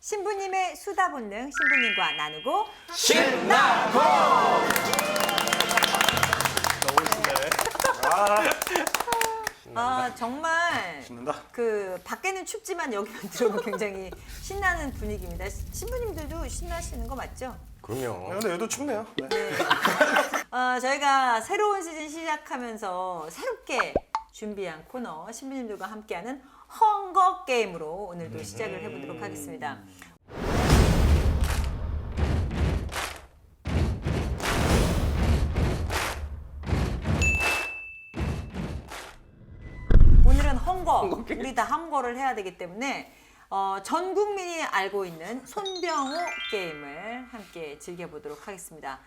신부님의 수다 본능 신부님과 나누고 신나고! 너무 신나네. 정말 신난다. 그 밖에는 춥지만 여기만 들어오면 굉장히 신나는 분위기입니다. 신부님들도 신나시는 거 맞죠? 그럼요. 근데 여기도 춥네요. 네. 저희가 새로운 시즌 시작하면서 새롭게 준비한 코너 신부님들과 함께하는 헝거 게임으로 오늘도 시작을 해보도록 하겠습니다. 오늘은 헝거, 우리 다 헝거를 해야 되기 때문에 전 국민이 알고 있는 손병호 게임을 함께 즐겨보도록 하겠습니다.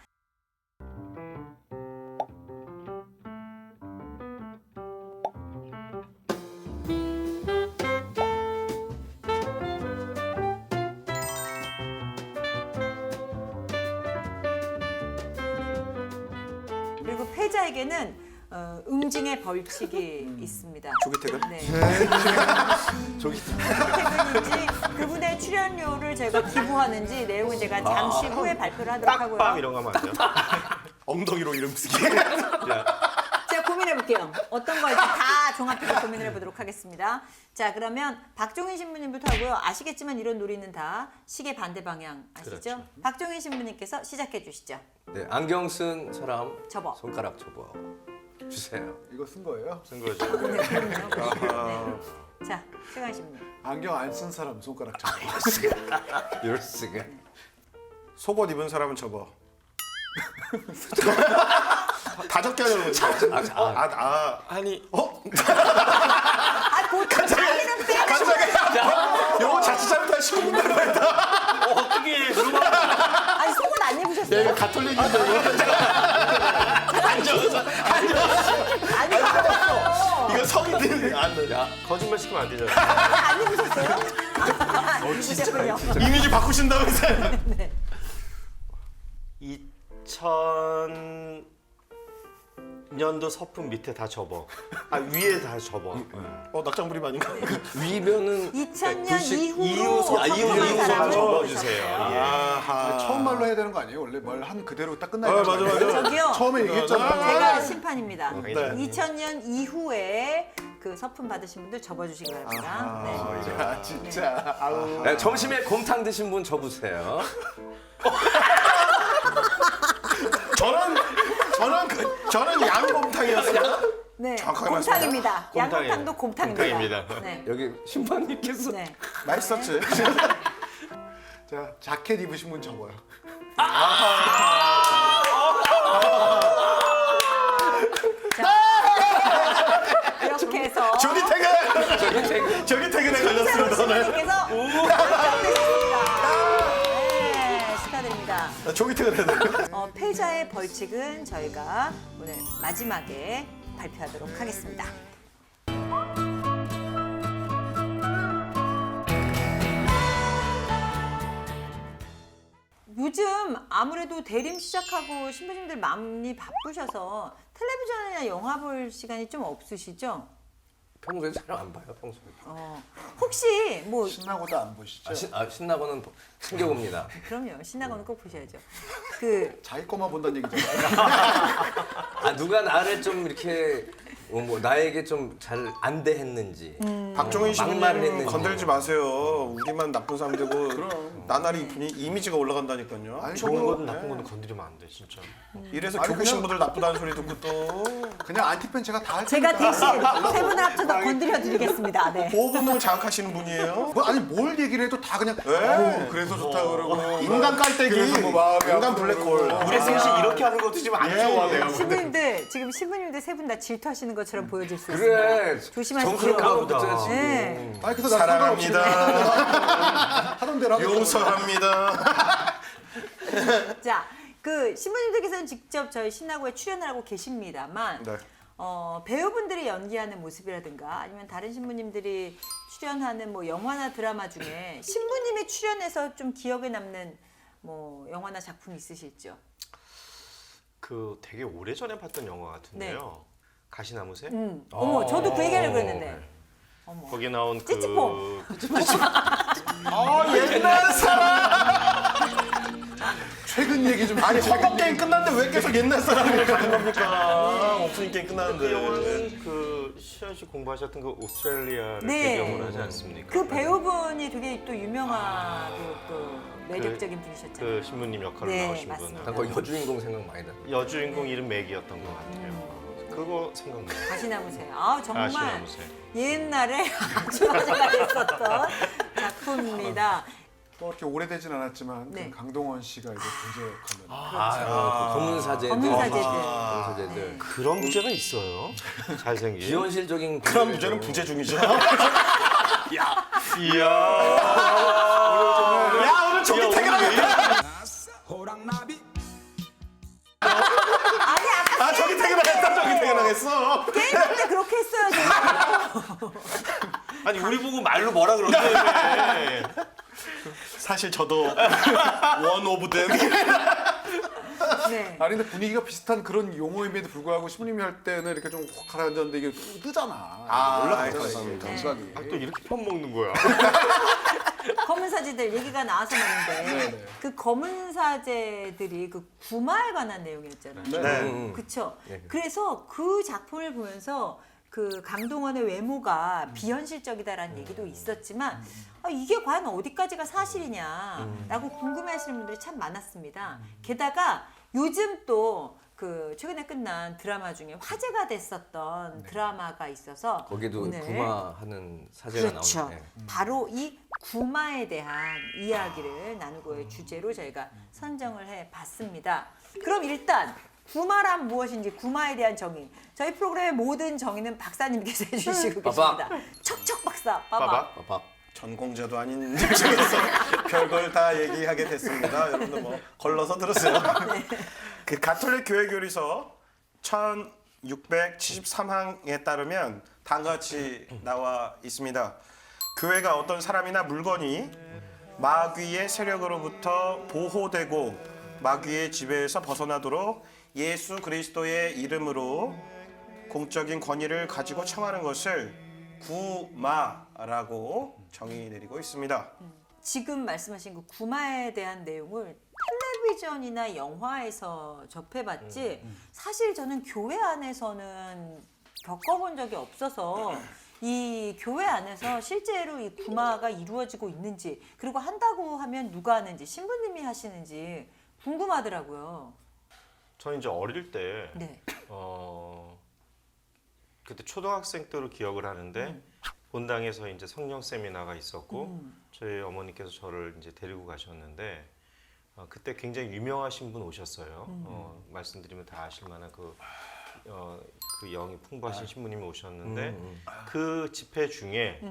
그리고 패자에게는 응징의 벌칙이 있습니다. 조기퇴근? 네. 저기 퇴근인지 그분의 출연료를 저희가 기부하는지 내용은 제가 잠시 후에 발표를 하도록 빡빡 하고요. 이런 거 하면 안 돼요? 엉덩이로 이름 쓰기. 제가 고민해 볼게요. 어떤 걸지 다 종합해서 고민을 해보도록 하겠습니다. 자, 그러면 박종인 신부님부터 하고요. 아시겠지만 이런 놀이는 다 시계 반대 방향 아시죠? 그렇죠. 박종인 신부님께서 시작해 주시죠. 네, 안경 쓴 사람 접어. 손가락 접어 주세요. 이거 쓴 거예요? 쓴 거죠. 네, 그럼요. 네. 자, 최강 신부님. 안경 안 쓴 사람 손가락 잡아. 이럴 수가. 속옷 입은 사람은 접어. 다 적게 하려고 그러는데. 아니 보통 자기는 빼. 요거 자칫 잘못하면 15분 걸린다. 어떻게 그러면 아니 속옷 안 입으셨어요? 이거 가톨릭인데 아니 이거 성이 되는데 안 돼. 야 거짓말 시키면 안 되잖아. 안 입으셨어요? 입으셨군요. 이미지 바꾸신다면서요. 2000년도 서품 밑에 다 접어. 아 위에 다 접어. 낙장불입 아닌가? 위변은 2000년 불식- 이후로 이후 서품한 다 사람을 접어주세요. 보셨어요. 아하. 처음 말로 해야 되는 거 아니에요? 원래 뭘 한 그대로 딱 끝나야 아, 되는 거 맞아, 아니에요? 맞아. 저기요. 처음에 얘기했잖아. 제가 심판입니다. 네. 2000년 이후에 그 서품 받으신 분들 접어주시기 바랍니다. 네. 아 진짜. 아우. 네, 점심에 곰탕 드신 분 접으세요. 저는 양곰탕이었어요. 네, 정확하게 곰탕입니다. 곰탕이에요. 양곰탕도 곰탕입니다. 곰탕입니다. 네. 여기 심판님께서 네. 맛있었지. 자 자켓 입으신 분 접어요. 이렇게 해서 저기 퇴근에 걸렸습니다. 오늘. 신부님께서 당첨되셨습니다. 네, 축하드립니다. 조기 퇴근해야 돼. 패자의 벌칙은 저희가 오늘 마지막에 발표하도록 하겠습니다. 요즘 아무래도 대림 시작하고 신부님들 많이 바쁘셔서 텔레비전이나 영화 볼 시간이 좀 없으시죠? 평소에 촬영 안 봐요. 평소에. 혹시 뭐 신나고도 안 보시죠? 신나고는 챙겨봅니다. 그럼요, 신나거는 꼭 보셔야죠. 그 자기 거만 본다는 얘기잖아요. 누가 나를 좀 이렇게 뭐 나에게 좀 잘 안 대했는지 박종인 막말을 씨는 했는지 건들지 마세요. 우리만 나쁜 사람 되고 나날이 이미지가 올라간다니까요. 아니, 좋은 저거 거든 나쁜 거든 건드리면 안 돼 진짜. 이래서 아니, 교구 그냥- 신부들 나쁘다는 소리 듣고 또 그냥 안티팬 제가 다 할 제가 테니까. 대신 세 분을 합쳐서 건드려 드리겠습니다. 네. 보호본능 자극하시는 분이에요. 뭐, 아니 뭘 얘기를 해도 다 그냥 그래서 좋다 그러고 인간 깔때기, 그래서 뭐 마음이 인간 아프고 블랙홀. 그러고. 우리 셋이 이렇게 하는 것도 지금 안 좋아 내가. 신부님들 지금 신부님들 세 분 다 질투하시는 것처럼 보여질 수 있습니다. 그래 조심하십시오. 점수를 까먹었잖아 보다. 지금. 네. 아니 그래서 나 사랑합니다. 하던 대로 하고 용서합니다. 자, 그 신부님들께서는 직접 저희 신나고에 출연을 하고 계십니다만 네. 배우분들이 연기하는 모습이라든가 아니면 다른 신부님들이 출연하는 뭐 영화나 드라마 중에 신부님이 출연해서 좀 기억에 남는 뭐 영화나 작품 있으실죠? 그 되게 오래 전에 봤던 영화 같은데요. 가시나무새? 어머, 저도 그 얘기하려고 그랬는데. 어머. 거기 나온 그 찌찌뽕. 옛날 사람. 최근 얘기 좀. 아니 헌법 게임 끝났는데 왜 계속 옛날 사람을 가는 겁니까? 옥순이 게임 그 끝났는데. 영화는 그 시현 씨 공부하셨던 그 오스트레일리아를 네. 배경으로 하지 않습니까? 그 배우분이 되게 또 유명하고 또 매력적인 분이셨잖아요. 그 신부님 역할로 네, 나오신 맞습니다. 난 거의 여주인공 생각 많이 나. 여주인공 이름 맥이었던 것 같아요. 그거 생각나요. 가시나무새. 아 정말 아시나무새. 옛날에 아주 화제가 됐었던 작품입니다. 뭐 이렇게 오래되진 않았지만 네. 그 강동원 씨가 이제 존재 역할을. 그 검은 사제들. 검은 사제들. 검은 사제들. 그런 부제가 있어요. 잘생긴. 비현실적인 그런 부제는 부재 중이죠. 이야. 야 오늘 저기 퇴근하겠다. 아니 아까 아 저기 퇴근하겠다. 저기 퇴근하겠어. 게임 때 그렇게 했어야죠. 아니 우리 보고 말로 뭐라 그러는데. 사실 저도 원 오브 댐. 네. 아니 근데 분위기가 비슷한 그런 용어임에도 불구하고 신부님이 할 때는 이렇게 좀 확 가라앉았는데 이게 뜨잖아. 올라가잖아 이게 감각이. 또 이렇게 편먹는 거야. 검은 사제들 얘기가 나와서 말인데 네. 그 검은 사제들이 그 구마에 관한 내용이었잖아요. 네. 그렇죠. 네. 그래서 그 작품을 보면서 그 강동원의 외모가 비현실적이다라는 얘기도 있었지만 이게 과연 어디까지가 사실이냐라고 궁금해하시는 분들이 참 많았습니다. 게다가 요즘 또 그 최근에 끝난 드라마 중에 화제가 됐었던 드라마가 있어서 거기도 오늘 구마하는 사제가 그렇죠. 나오는데. 바로 이 구마에 대한 이야기를 나누고의 주제로 저희가 선정을 해봤습니다. 그럼 일단 구마란 무엇인지 구마에 대한 정의. 저희 프로그램의 모든 정의는 박사님께서 해주시고 빠박. 계십니다. 척척 박사. 빠박. 봐봐. 밥. 전공자도 아닌 중에서 별걸 다 얘기하게 됐습니다. 여러분들 뭐 걸러서 들으세요. 그 가톨릭 교회 교리서 1673항에 따르면 다음과 같이 나와 있습니다. 교회가 어떤 사람이나 물건이 마귀의 세력으로부터 보호되고 마귀의 지배에서 벗어나도록 예수 그리스도의 이름으로 공적인 권위를 가지고 청하는 것을 구마라고 정의 내리고 있습니다. 지금 말씀하신 그 구마에 대한 내용을 텔레비전이나 영화에서 접해봤지 사실 저는 교회 안에서는 겪어본 적이 없어서 이 교회 안에서 실제로 이 구마가 이루어지고 있는지 그리고 한다고 하면 누가 하는지 신부님이 하시는지 궁금하더라고요. 저는 이제 어릴 때 네. 그때 초등학생 때로 기억을 하는데 본당에서 이제 성령 세미나가 있었고 저희 어머니께서 저를 이제 데리고 가셨는데 그때 굉장히 유명하신 분 오셨어요. 말씀드리면 다 아실 만한 그 영이 풍부하신 신부님이 오셨는데 그 집회 중에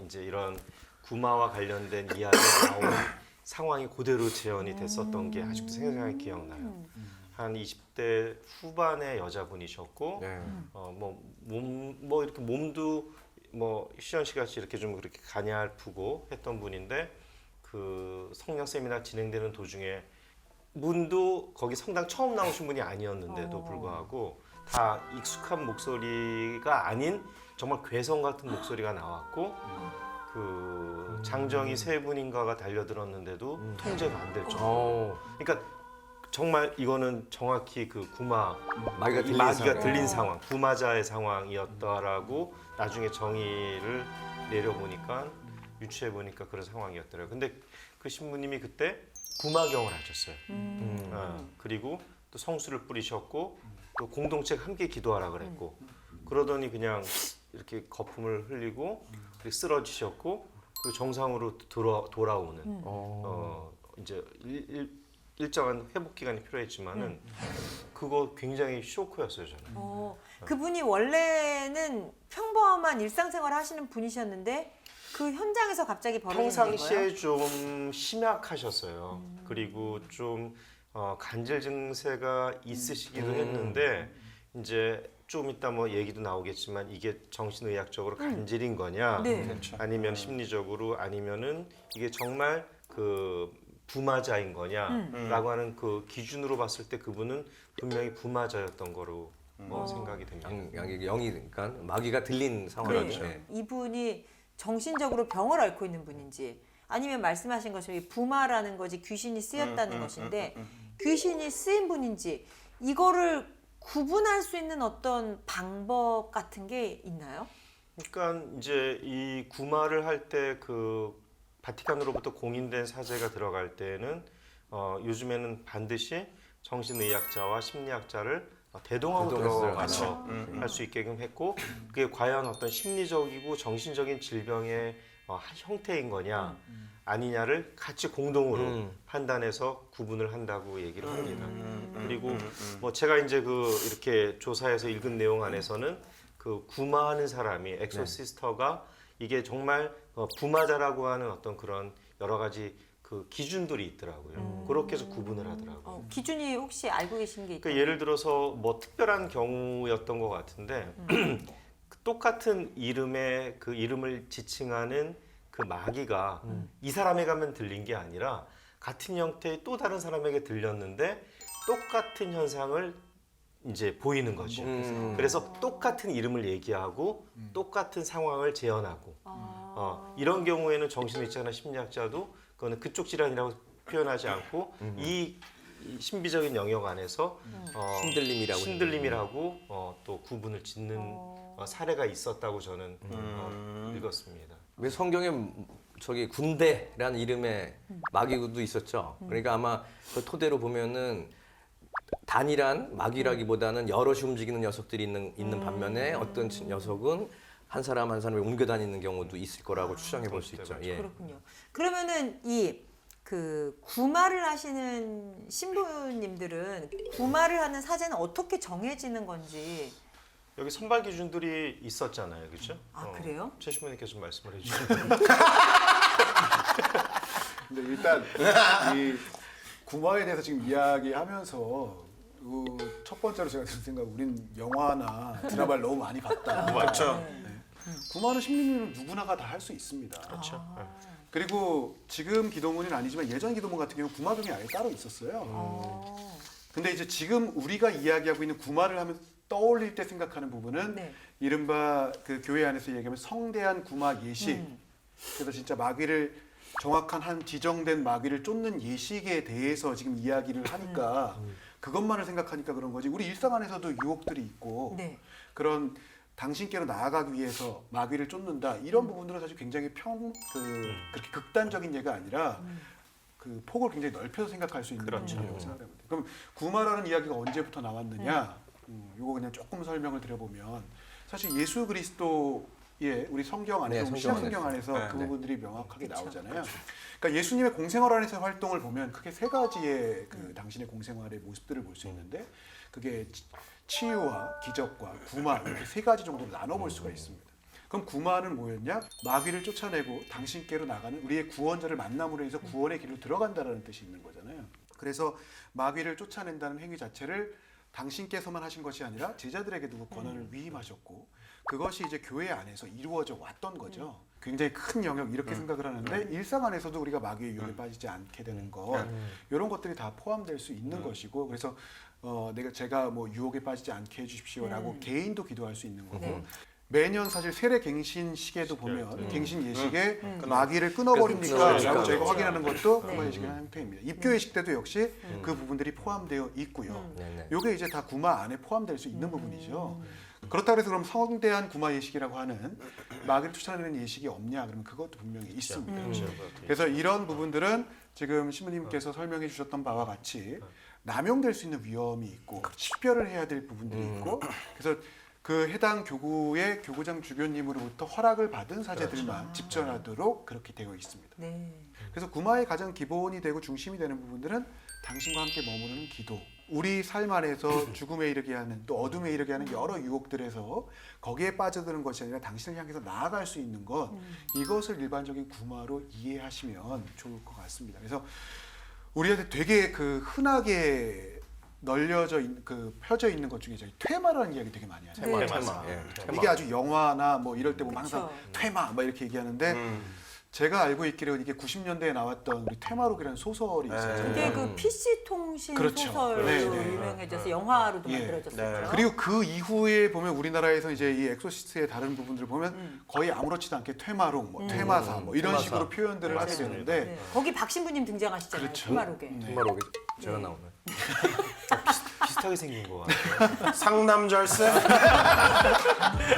이제 이런 구마와 관련된 이야기가 나오는 상황이 그대로 재현이 됐었던 게 아직도 생생하게 기억나요. 한 20대 후반의 여자분이셨고 네. 뭐 이렇게 몸도 뭐 시연 씨 같이 이렇게 좀 그렇게 가냘프고 했던 분인데 그 성령 세미나 진행되는 도중에 문도 거기 성당 처음 나오신 분이 아니었는데도 불구하고 다 익숙한 목소리가 아닌 정말 괴성 같은 목소리가 나왔고 그 장정이 세 분인가가 달려들었는데도 통제가 안 될 정도. 그러니까 정말 이거는 정확히 그 구마 마귀가 이 들린 마귀가 상황. 들린 상황, 구마자의 상황이었다라고 나중에 정의를 내려보니까 유추해 보니까 그런 상황이었더라고요. 근데 그 신부님이 그때 구마경을 하셨어요. 그리고 또 성수를 뿌리셨고 또 공동체가 함께 기도하라 그랬고 그러더니 그냥 이렇게 거품을 흘리고 쓰러지셨고 그 정상으로 돌아오는 이제 일정한 회복 기간이 필요했지만은 그거 굉장히 쇼크였어요 저는. 그분이 원래는 평범한 일상생활을 하시는 분이셨는데 그 현장에서 갑자기 벌어진 거예요? 평상시에 좀 심약하셨어요. 그리고 좀 간질 증세가 있으시기도 했는데 이제 좀 이따 뭐 얘기도 나오겠지만 이게 정신의학적으로 간질인 거냐 네. 아니면 심리적으로 아니면은 이게 정말 그 부마자인 거냐라고 하는 그 기준으로 봤을 때 그분은 분명히 부마자였던 거로 생각이 됩니다. 영이 그러니까 마귀가 들린 상황이죠. 네. 이분이 정신적으로 병을 앓고 있는 분인지 아니면 말씀하신 것처럼 이 부마라는 것이 귀신이 쓰였다는 것인데 귀신이 쓰인 분인지 이거를 구분할 수 있는 어떤 방법 같은 게 있나요? 그러니까 이제 이 구마를 할 때 그 바티칸으로부터 공인된 사제가 들어갈 때는 요즘에는 반드시 정신의학자와 심리학자를 대동하고 들어가서 할 수 있게끔 했고 그게 과연 어떤 심리적이고 정신적인 질병의 형태인 거냐 아니냐를 같이 공동으로 판단해서 구분을 한다고 얘기를 합니다. 그리고 뭐 제가 이제 그 이렇게 조사해서 읽은 내용 안에서는 그 구마하는 사람이 엑소시스터가 이게 정말 부마자라고 하는 어떤 그런 여러 가지 그 기준들이 있더라고요. 그렇게 해서 구분을 하더라고요. 기준이 혹시 알고 계신 게 있나요? 그러니까 예를 들어서 뭐 특별한 경우였던 것 같은데 똑같은 이름의 그 이름을 지칭하는 그 마귀가 이 사람에게만 들린 게 아니라 같은 형태의 또 다른 사람에게 들렸는데 똑같은 현상을 이제 보이는 거죠. 그래서 똑같은 이름을 얘기하고 똑같은 상황을 재현하고 이런 경우에는 정신의학자나 심리학자도 그거는 그쪽 질환이라고 표현하지 않고 이 신비적인 영역 안에서 신들림이라고 또 구분을 짓는 사례가 있었다고 저는 읽었습니다. 왜 성경에 저기 군대라는 이름의 마귀도 있었죠. 그러니까 아마 그 토대로 보면은 단일한 마귀라기보다는 여럿이 움직이는 녀석들이 있는 반면에 어떤 녀석은 한 사람 한 사람이 옮겨 다니는 경우도 있을 거라고 추정해 볼 수 있죠. 예. 그렇군요. 그러면은 이 그 구마를 하시는 신부님들은 구마를 하는 사제는 어떻게 정해지는 건지. 여기 선발 기준들이 있었잖아요, 그렇죠? 그래요? 최 신부님께서 좀 말씀을 해주시죠. 근데 일단 이 구마에 대해서 지금 이야기하면서 첫 번째로 제가 드는 생각, 우린 영화나 드라마를 너무 많이 봤다. 그렇죠. 구마는 심리는 누구나가 다 할 수 있습니다. 그렇죠. 그리고 지금 기도문은 아니지만 예전 기도문 같은 경우 구마동이 아예 따로 있었어요. 근데 이제 지금 우리가 이야기하고 있는 구마를 하면 떠올릴 때 생각하는 부분은 네. 이른바 그 교회 안에서 얘기하면 성대한 구마 예식. 그래서 진짜 마귀를 정확한 한 지정된 마귀를 쫓는 예식에 대해서 지금 이야기를 하니까 그것만을 생각하니까 그런 거지. 우리 일상 안에서도 유혹들이 있고 네. 그런 당신께로 나아가기 위해서 마귀를 쫓는다 이런 부분들은 사실 굉장히 그렇게 극단적인 예가 아니라 그 폭을 굉장히 넓혀서 생각할 수 있는 그렇죠. 부분이라고 생각합니다. 그럼 구마라는 이야기가 언제부터 나왔느냐? 이거 그냥 조금 설명을 드려보면 사실 예수 그리스도의 우리 성경 안에서 네, 우리 성경 신약성경 안에서 네, 그 네. 부분들이 명확하게 그쵸. 나오잖아요. 그러니까 예수님의 공생활 안에서 활동을 보면 크게 세 가지의 그 당신의 공생활의 모습들을 볼 수 있는데 그게 치유와 기적과 구마 이렇게 세 가지 정도로 나눠볼 수가 있습니다. 그럼 구마는 뭐였냐? 마귀를 쫓아내고 당신께로 나가는 우리의 구원자를 만남으로 해서 구원의 길로 들어간다라는 뜻이 있는 거잖아요. 그래서 마귀를 쫓아낸다는 행위 자체를 당신께서만 하신 것이 아니라 제자들에게도 권한을 위임하셨고 그것이 이제 교회 안에서 이루어져 왔던 거죠. 굉장히 큰 영역 이렇게 생각을 하는데 일상 안에서도 우리가 마귀의 유혹에 빠지지 않게 되는 것 이런 것들이 다 포함될 수 있는 것이고 그래서 제가 뭐 유혹에 빠지지 않게 해주십시오라고 개인도 기도할 수 있는 거고 네. 매년 사실 세례갱신식에도 보면 갱신 예식에 네. 마귀를 끊어버립니까? 그렇죠. 라고 저희가 그렇죠. 확인하는 것도 네. 구마 예식의 한 형태입니다. 입교 예식 때도 역시 그 부분들이 포함되어 있고요. 네네. 요게 이제 다 구마 안에 포함될 수 있는 부분이죠. 그렇다고 해서 그럼 성대한 구마 예식이라고 하는 마귀를 쫓아내는 예식이 없냐? 그러면 그것도 분명히 있습니다. 그래서 이런 부분들은 지금 신부님께서 설명해 주셨던 바와 같이 남용될 수 있는 위험이 있고 식별을 해야 될 부분들이 있고 그래서 그 해당 교구의 교구장 주교님으로부터 허락을 받은 사제들만 집전하도록 그렇게 되어 있습니다. 네. 그래서 구마의 가장 기본이 되고 중심이 되는 부분들은 당신과 함께 머무르는 기도. 우리 삶 안에서 죽음에 이르게 하는 또 어둠에 이르게 하는 여러 유혹들에서 거기에 빠져드는 것이 아니라 당신을 향해서 나아갈 수 있는 것 이것을 일반적인 구마로 이해하시면 좋을 것 같습니다. 그래서 우리한테 되게 그 흔하게 널려져 있는 펴져 있는 것 중에 저희 퇴마라는 이야기 되게 많이 하죠. 네. 테마. 예, 테마. 이게 아주 영화나 뭐 이럴 때 보면 항상 그쵸. 퇴마 막 이렇게 얘기하는데 제가 알고 있기로는 이게 90년대에 나왔던 우리 테마록이라는 소설이 있었죠. 그게 그 PC 통신 그렇죠. 소설로 네, 네. 유명해져서 영화로도 예. 만들어졌었죠. 네. 그리고 그 이후에 보면 우리나라에서 이제 이 엑소시스트의 다른 부분들을 보면 거의 아무렇지도 않게 퇴마록, 뭐 퇴마사 뭐 이런 퇴마사. 식으로 표현들을 하게 되는데 네. 거기 박신부님 등장하시잖아요. 그렇죠. 테마록에. 정말 제가 나오네. 비슷하게 생긴 것 같아요. 상남절세?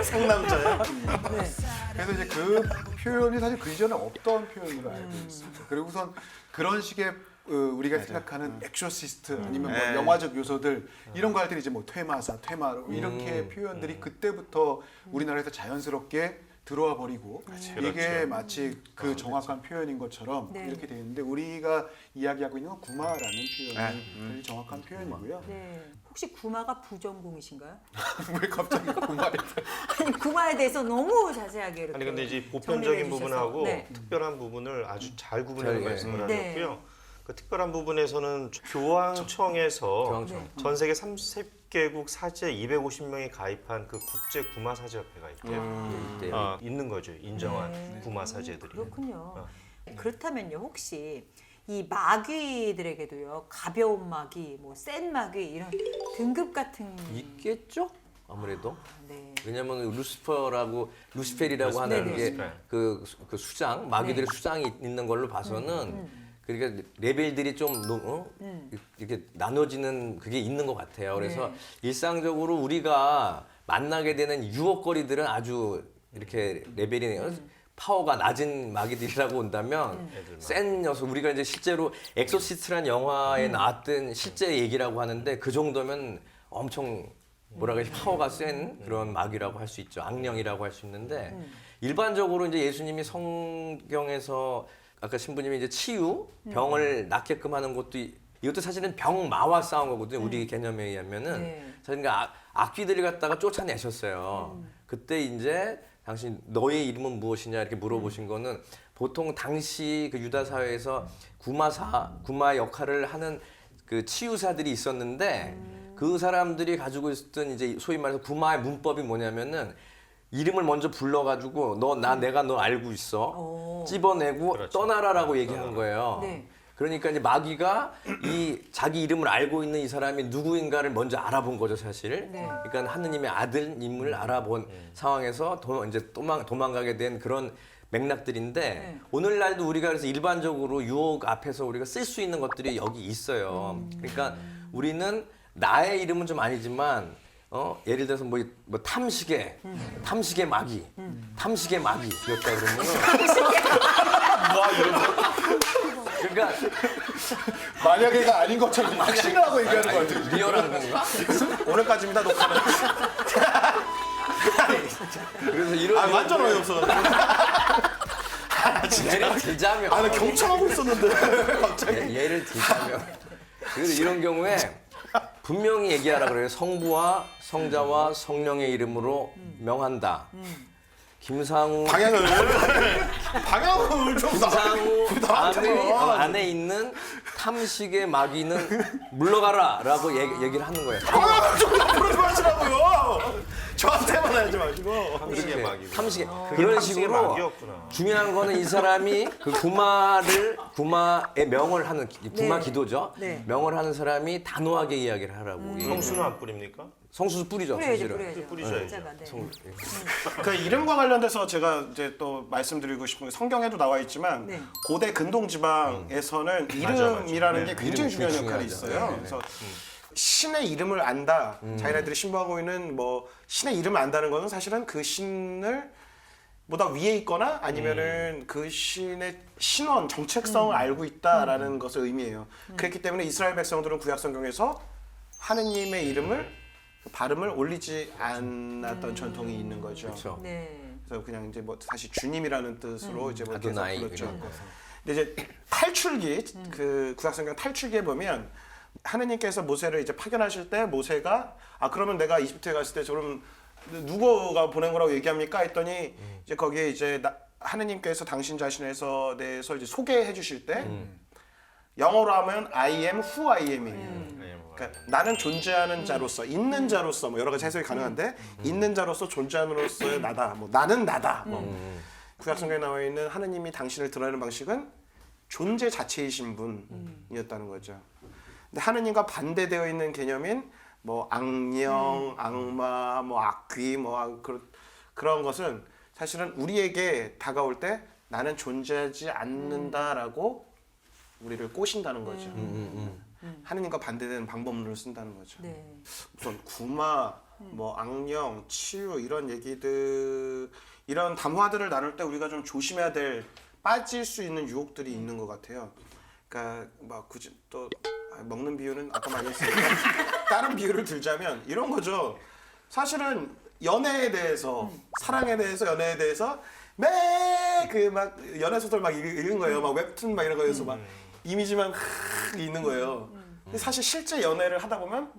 상남자야? 네. 그래서 이제 그 표현이 사실 그 이전에 없던 표현으로 알고 있습니다. 그리고 우선 그런 식의 우리가 생각하는 엑소시스트 아니면 뭐 네. 영화적 요소들 이런 거 할 때는 이제 뭐 퇴마사, 퇴마록 이렇게 표현들이 그때부터 우리나라에서 자연스럽게 들어와 버리고 이게 그렇죠. 마치 그 정확한 표현인 것처럼 네. 이렇게 돼 있는데 우리가 이야기하고 있는 건 구마라는 표현이 제일 정확한 표현이고요. 네. 혹시 구마가 부전공이신가요? 왜 갑자기 구마에 아니 구마에 대해서 너무 자세하게 이렇게 아니 근데 이제 정리를 보편적인 해주셔서. 부분하고 네. 특별한 부분을 아주 잘 구분해서 잘, 예. 말씀을 네. 하셨고요. 그 특별한 부분에서는 교황청에서 교황청. 전 세계 30개국 사제 250명이 가입한 그 국제 구마 사제협회가 있대요. 이때 있는 거죠. 인정한 네. 구마 사제들이. 그렇군요. 그렇다면요, 혹시 이 마귀들에게도요, 가벼운 마귀, 뭐 센 마귀 이런 등급 같은 있겠죠? 아무래도. 네. 왜냐면 루시펠이라고 하는 네네. 게 그 수장 마귀들의 수장이 있는 걸로 봐서는 그러니까 레벨들이 좀 이렇게 나눠지는 그게 있는 것 같아요. 그래서 네. 일상적으로 우리가 만나게 되는 유혹거리들은 아주 이렇게 레벨이 파워가 낮은 마귀들이라고 온다면 센 녀석 우리가 이제 실제로 엑소시스트란 영화에 나왔던 실제 얘기라고 하는데 그 정도면 엄청 뭐라 그러지 파워가 센 그런 마귀라고 할 수 있죠. 악령이라고 할 수 있는데 일반적으로 이제 예수님이 성경에서 아까 신부님이 이제 치유 병을 낫게끔 하는 것도 이것도 사실은 병마와 싸운 거거든요. 우리 개념에 의하면은 네. 사실 그러니까 악귀들을 갖다가 쫓아내셨어요. 그때 이제 당신 너의 이름은 무엇이냐 이렇게 물어보신 거는 보통 당시 그 유다 사회에서 구마 역할을 하는 그 치유사들이 있었는데 그 사람들이 가지고 있었던 이제 소위 말해서 구마의 문법이 뭐냐면은 이름을 먼저 불러가지고 내가 너 알고 있어 오. 찝어내고 그렇죠. 떠나라라고 얘기하는 거예요. 네. 그러니까 이제 마귀가 이 자기 이름을 알고 있는 이 사람이 누구인가를 먼저 알아본 거죠 사실. 네. 그러니까 하느님의 아들임을 알아본 상황에서 이제 도망가게 된 그런 맥락들인데 네. 오늘날도 우리가 그래서 일반적으로 유혹 앞에서 우리가 쓸 수 있는 것들이 여기 있어요. 그러니까 우리는 나의 이름은 좀 아니지만 예를 들어서 뭐 탐식의 마귀, 탐식의 마귀였다 그러면은 그러니까 만약에가 아닌 것처럼 확신하고 얘기하는 거 같아요. 리얼한 건가? 오늘까지입니다, 녹화는. 그래서 이런 완전 어이없어. 예를 들자면 나 경청하고 있었는데. 갑자기. 예를 들자면 그래서 이런 경우에 분명히 얘기하라 그래요. 성부와 성자와 성령의 이름으로 명한다. 김상우 방향을 좀 김상우 나한테 안에 있는 탐식의 마귀는 물러가라라고 얘기를 하는 거예요. 좀 앞으로 좀 하시라고요. 저한테만 하지 마시고. 함식의 마귀. 탐식의 그게 그런 함식의 식으로 마귀였구나. 중요한 거는 이 사람이 그 구마의 명을 하는 구마 네. 기도죠. 네. 명을 하는 사람이 단호하게 이야기를 하라고. 성수는 안 뿌립니까? 성수수 뿌리죠. 사실은. 뿌려야죠. 뿌리셔야죠. 네. 그 이름과 관련돼서 제가 이제 또 말씀드리고 싶은 게 성경에도 나와 있지만 네. 고대 근동 지방에서는 이름이라는 게 굉장히 중요한 이름이 역할이 중요하죠. 있어요. 네, 네. 그래서 신의 이름을 안다. 자기네들이 신부하고 있는 뭐 신의 이름을 안다는 것은 사실은 그 신을 보다 위에 있거나 아니면은 그 신의 신원 정체성을 알고 있다라는 것을 의미해요. 그렇기 때문에 이스라엘 백성들은 구약 성경에서 하느님의 이름을 그 발음을 올리지 않았던 전통이 있는 거죠. 그렇죠. 네. 그래서 그냥 이제 뭐 사실 주님이라는 뜻으로 이제 뭐 계속 아도나이 불렀죠. 이런 거. 근데 이제 탈출기 그 구약성경 탈출기에 보면 하느님께서 모세를 이제 파견하실 때 모세가 그러면 내가 이집트에 갔을 때 저럼 누구가 보낸 거라고 얘기합니까? 했더니 이제 거기에 이제 하느님께서 당신 자신에서 대해서 이제 소개해 주실 때 영어로 하면 I am who I am이에요. 그러니까 나는 존재하는 자로서 있는 자로서 뭐 여러 가지 해석이 가능한데 있는 자로서 존재하는 자로서의 나다. 뭐 나는 나다. 뭐 구약성경에 나와 있는 하느님이 당신을 드러내는 방식은 존재 자체이신 분이었다는 거죠. 근데 하느님과 반대되어 있는 개념인 뭐 악령, 악마, 뭐 악귀, 뭐 그런 것은 사실은 우리에게 다가올 때 나는 존재하지 않는다라고 우리를 꼬신다는 거죠. 하느님과 반대되는 방법론을 쓴다는 거죠. 네. 우선 구마, 뭐 악령, 치유 이런 얘기들, 이런 담화들을 나눌 때 우리가 좀 조심해야 될 빠질 수 있는 유혹들이 있는 것 같아요. 그러니까 막 굳이 또 먹는 비유는 아까 많이 했으니까 다른 비유를 들자면 이런 거죠. 사실은 연애에 대해서, 사랑에 대해서, 연애에 대해서 매 그 막 연애 소설 막 읽은 거예요. 막 웹툰 막 이런 거에서 막 이미지만 있는 거예요. 근데 사실 실제 연애를 하다 보면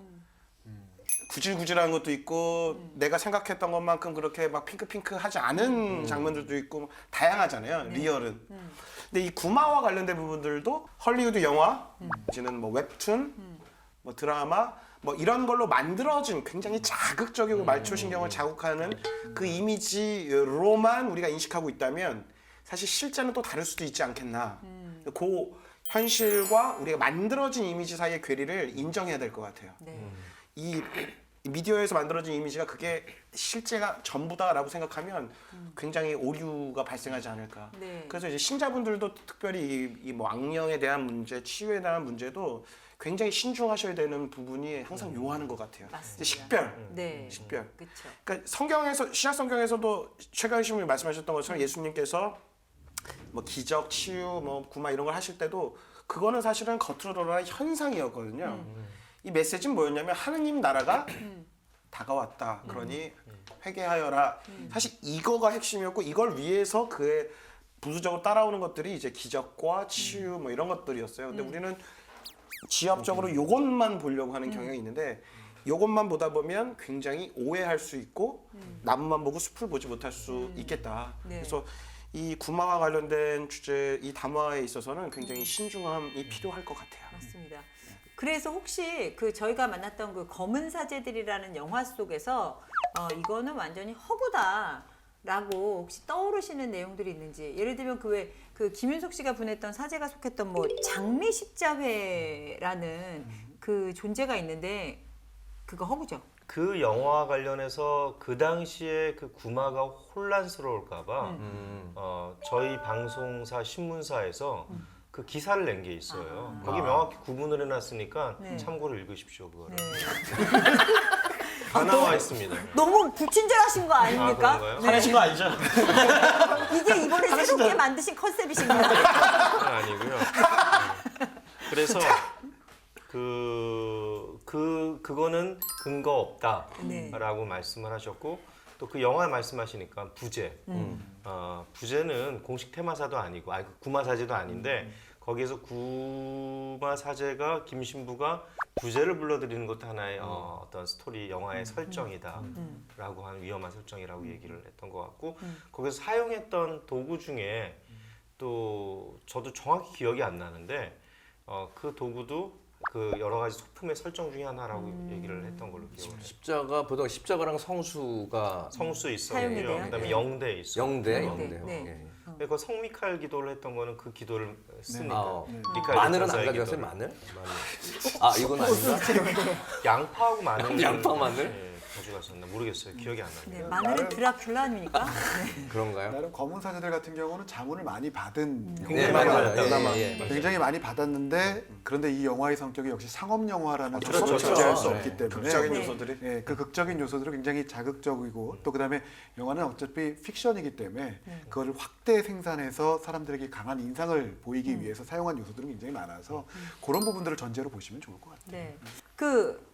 구질구질한 것도 있고 내가 생각했던 것만큼 그렇게 막 핑크핑크하지 않은 장면들도 있고 다양하잖아요. 리얼은. 근데 이 구마와 관련된 부분들도 헐리우드 영화, 이제는 뭐 웹툰, 뭐 드라마, 뭐 이런 걸로 만들어진 굉장히 자극적이고 말초신경을 자극하는 그 이미지로만 우리가 인식하고 있다면 사실 실제는 또 다를 수도 있지 않겠나. 그 현실과 우리가 만들어진 이미지 사이의 괴리를 인정해야 될 것 같아요. 네. 이 미디어에서 만들어진 이미지가 그게 실제가 전부다라고 생각하면 굉장히 오류가 발생하지 않을까. 네. 그래서 이제 신자분들도 특별히 이 뭐 악령에 대한 문제, 치유에 대한 문제도 굉장히 신중하셔야 되는 부분이 항상 요하는 것 같아요. 맞습니다. 식별, 네. 식별. 그렇죠. 그러니까 성경에서 신약 성경에서도 최강희 신부님 말씀하셨던 것처럼 예수님께서 뭐 기적, 치유, 뭐 구마 이런 걸 하실 때도 그거는 사실은 겉으로 드러나는 현상이었거든요. 이 메시지는 뭐였냐면 하느님 나라가 다가왔다. 그러니 회개하여라. 사실 이거가 핵심이었고 이걸 위해서 그의 부수적으로 따라오는 것들이 이제 기적과 치유 뭐 이런 것들이었어요. 근데 우리는 지엽적으로 요것만 보려고 하는 경향이 있는데 요것만 보다 보면 굉장히 오해할 수 있고 나무만 보고 숲을 보지 못할 수 있겠다. 네. 그래서 이 구마와 관련된 주제, 이 담화에 있어서는 굉장히 신중함이 필요할 것 같아요. 맞습니다. 그래서 혹시 그 저희가 만났던 그 검은 사제들이라는 영화 속에서 이거는 완전히 허구다라고 혹시 떠오르시는 내용들이 있는지, 예를 들면 그 왜 그 김윤석 씨가 보냈던 사제가 속했던 뭐 장미 십자회라는 그 존재가 있는데 그거 허구죠? 그 영화 관련해서 그 당시에 그 구마가 혼란스러울까봐 저희 방송사 신문사에서 그 기사를 낸 게 있어요. 거기 명확히 구분을 해놨으니까 네. 참고로 읽으십시오 그거를. 네. 다 나와 있습니다. 너무 불친절하신 거 아닙니까? 그런가요? 화내신 거 아니죠? 이게 이번에 새롭게 만드신 컨셉이신가요? 그건 아니고요. 그래서 그거는 근거 없다라고 네. 말씀을 하셨고 또 그 영화 말씀하시니까 부제. 부제는 공식 테마사도 아니고 구마사제도 아닌데 거기에서 구마사제가 김신부가 부제를 불러들이는 것도 하나의 어떤 스토리 영화의 설정이다라고 하는 위험한 설정이라고 얘기를 했던 것 같고 거기서 사용했던 도구 중에 또 저도 정확히 기억이 안 나는데 그 도구도 그 여러 가지 소품의 설정 중에 하나라고 얘기를 했던 걸로 기억을 해요. 십자가 보통 십자가랑 성수가 성수 사용이 있었고요. 돼요? 그다음에 네. 영대 있어요. 영대, 네, 영대요. 네. 예. 근데 그 성미칼 기도를 했던 거는 그 기도를 쓰니까. 아, 미칼 마늘은 안 전사의 가져왔어요? 기도를. 마늘? 아 이건 아닌가? 양파하고 마늘. 양파 마늘? 예, 가져가셨나 모르겠어요. 기억이 안 네, 나네요. 마늘은 드라큘라 아닙니까? 그런가요? 나름 검은 사제들 같은 경우는 자문을 많이 받은 네 영화예요. 맞아요. 드라마. 예, 예. 굉장히 많이 받았는데 그런데 이 영화의 성격이 역시 상업 영화라는 그렇죠, 점을 그렇죠. 존재할 수 네. 없기 때문에 극적인 네. 요소들이. 예, 그 극적인 요소들은 굉장히 자극적이고 또 그다음에 영화는 어차피 픽션이기 때문에 그거를 확대 생산해서 사람들에게 강한 인상을 보이기 위해서 사용한 요소들은 굉장히 많아서 그런 부분들을 전제로 보시면 좋을 것 같아요. 네.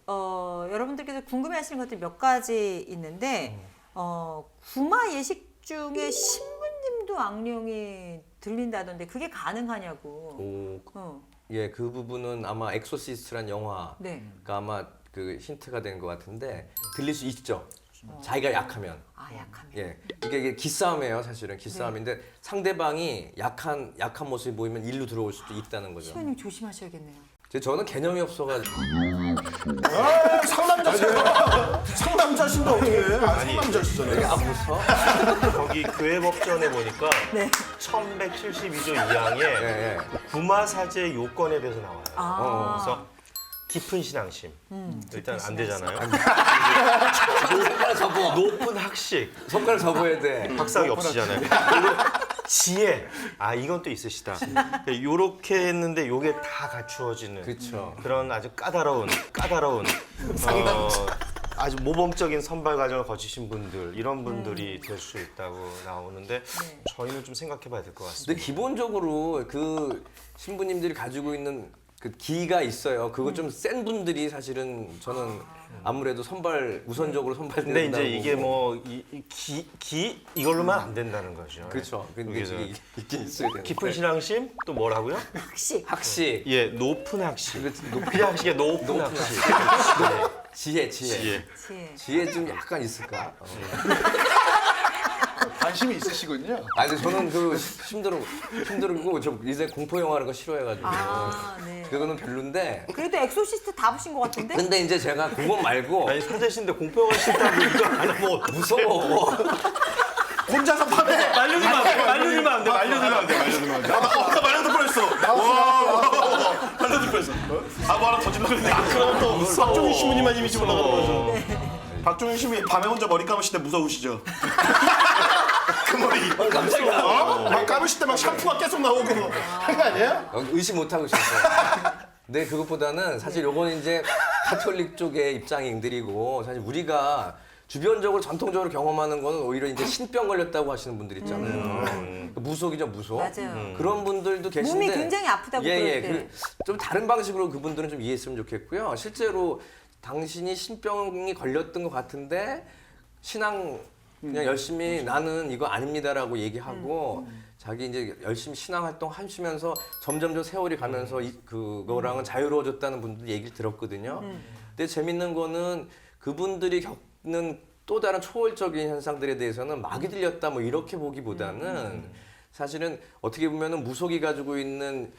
여러분들께서 궁금해하시는 것들이 몇 가지 있는데 구마 예식 중에 신부님도 악령이 들린다던데 그게 가능하냐고. 오, 어. 예, 그 부분은 아마 엑소시스트란 영화가 네. 아마 그 힌트가 된 것 같은데 들릴 수 있죠. 자기가 약하면. 아 약하면. 예, 이게 기싸움이에요, 사실은 기싸움인데 상대방이 약한 모습이 보이면 일로 들어올 수도 있다는 거죠. 시호님 조심하셔야겠네요. 저는 개념이 없어가지고 상남자시잖아. 상남자신데 어떻게 해? 상남자시잖아요. 안 무서? 거기 교회법전에 보니까 네. 1172조 2항에 예. 구마사제 요건에 대해서 나와요. 아. 그래서 깊은 신앙심 일단 안 되잖아요. 손가락 접어. 높은 학식 손가락 접어야 돼. 박사학위 없으시잖아요. 그리고 지혜 이건 또 있으시다. 요렇게 했는데 요게 다 갖추어지는 그렇죠. 그런 아주 까다로운 아주 모범적인 선발 과정을 거치신 분들 이런 분들이 될 수 있다고 나오는데 저희는 좀 생각해봐야 될 것 근데 같습니다. 기본적으로 그 신부님들이 가지고 있는 그 기가 있어요. 그거 좀 센 분들이 사실은 저는 아무래도 우선적으로 근데 선발된다고. 이제 이게 뭐 이걸로만 안 된다는 거죠. 그렇죠. 근데 여기서 이게 있긴 있어야 되는데. 깊은 신앙심 또 뭐라고요? 학식. 학식, 예, 높은 학식. 그렇지, 그냥 학식에 높은 학식. 지혜. 예. 지혜 좀 약간 있을까? 관심이 있으시군요. 근데 저는 그 힘들고 저 이제 공포 영화를 거 싫어해가지고 네. 그거는 별론데. 그래도 엑소시스트 다 보신 것 같은데? 근데 이제 제가 그건 말고 아니 사제신데 공포영화 싫다고 이거 안 하면 무서워. 혼자서 밤에 말려주면 안 돼. 말려주면 안 돼. 말려주면 안 돼. 말려주면 안 돼. 나 말려도 뻔했어. 말려도 뻔했어. 뭐 하나 더 질렀는데 그러면 또 박종윤 신부님만 이미지 올라가는 거죠. 박종윤 신부님 밤에 혼자 머리 감으실 때 무서우시죠? 그 머리. 깜짝이야. 막 감으실 때 막 샴푸가 계속 나오고 그런 거 아니에요? 의심 못 하고 있었어요. 근데 그것보다는 사실 요거는 이제 카톨릭 쪽의 입장인들이고 사실 우리가 주변적으로 전통적으로 경험하는 거는 오히려 이제 신병 걸렸다고 하시는 분들 있잖아요. 무속이죠, 무속. 맞아요. 그런 분들도 계신데 몸이 굉장히 아프다고 그럴 때. 좀 다른 방식으로 그분들은 좀 이해했으면 좋겠고요. 실제로 당신이 신병이 걸렸던 것 같은데 신앙 그냥 열심히 나는 이거 아닙니다라고 얘기하고 자기 이제 열심히 신앙 활동 하시면서 점점 세월이 가면서 그거랑은 자유로워졌다는 분들 얘기를 들었거든요. 근데 재밌는 거는 그분들이 겪는 또 다른 초월적인 현상들에 대해서는 막이 들렸다 뭐 이렇게 보기보다는 사실은 어떻게 보면은 무속이 가지고 있는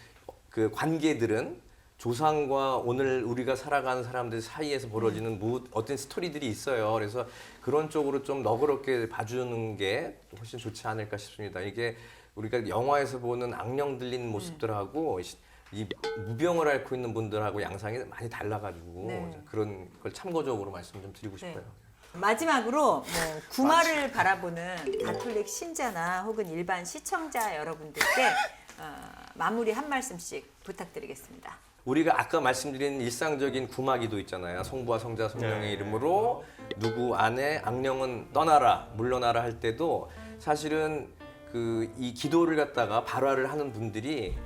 그 관계들은 조상과 오늘 우리가 살아가는 사람들 사이에서 벌어지는 어떤 스토리들이 있어요. 그래서 그런 쪽으로 좀 너그럽게 봐주는 게 훨씬 좋지 않을까 싶습니다. 이게 우리가 영화에서 보는 악령 들린 모습들하고 이 무병을 앓고 있는 분들하고 양상이 많이 달라가지고 네. 그런 걸 참고적으로 말씀 좀 드리고 싶어요. 마지막으로 구마를 바라보는 가톨릭 신자나 혹은 일반 시청자 여러분들께 마무리 한 말씀씩 부탁드리겠습니다. 우리가 아까 말씀드린 일상적인 구마기도 있잖아요. 성부와 성자 성령의 이름으로 누구 안에 악령은 떠나라 물러나라 할 때도 사실은 이 기도를 갖다가 발화를 하는 분들이